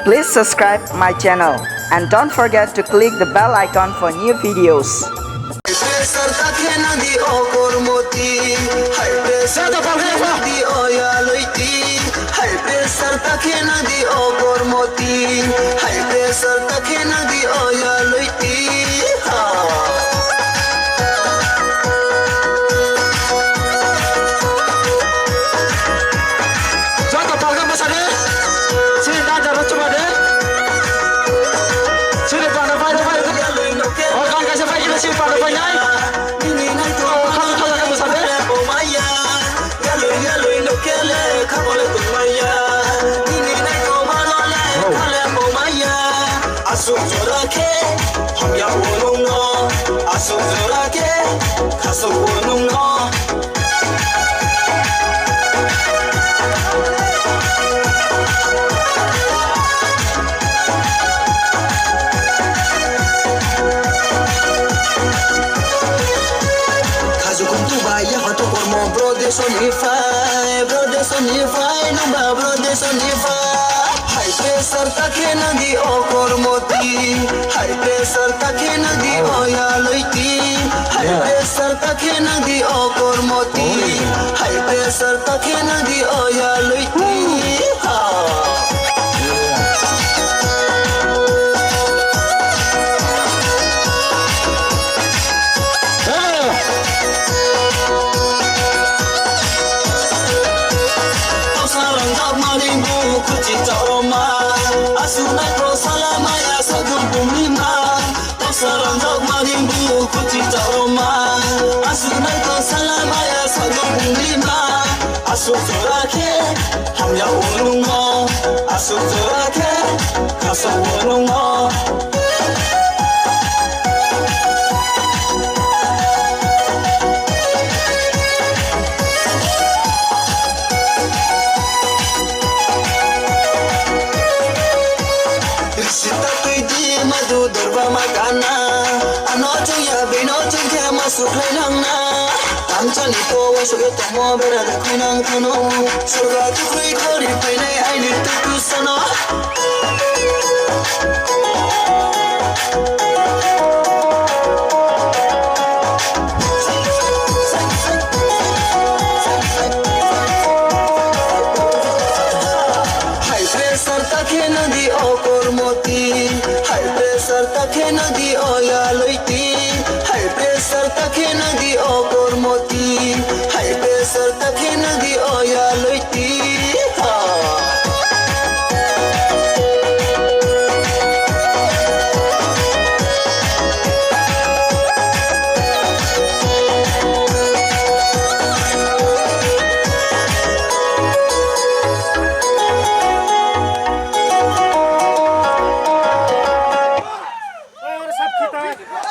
Please subscribe my channel and don't forget to click the bell icon for new videos. Asuk zorake, ham ya wonong no. Asuk zorake, kasuk wonong no. Kazukum tu baya hatu kormo bro de sonify, numba bro de sonify. High pressure take nadi okor moti, high pressure take nadi oya loiti, high pressure take nadi okor moti, high pressure take nadi oya loiti. Asuna ko salamaya sagum bumima Tosaran jog marimbu kuti taroma Asuna ko salamaya sagum bumima Asuk zorake ham ya wonungo Asuk zorake kasa wonungo Madu durba makana anocho ya binocho ke masuk lenangna tamchani ko waso ke tomo bera de khinang thuno surga tu khui khori painai aili tu sono high pressure take nadi okor moti high pressure take nadi oya loiti high pressure take nadi okor moti high pressure take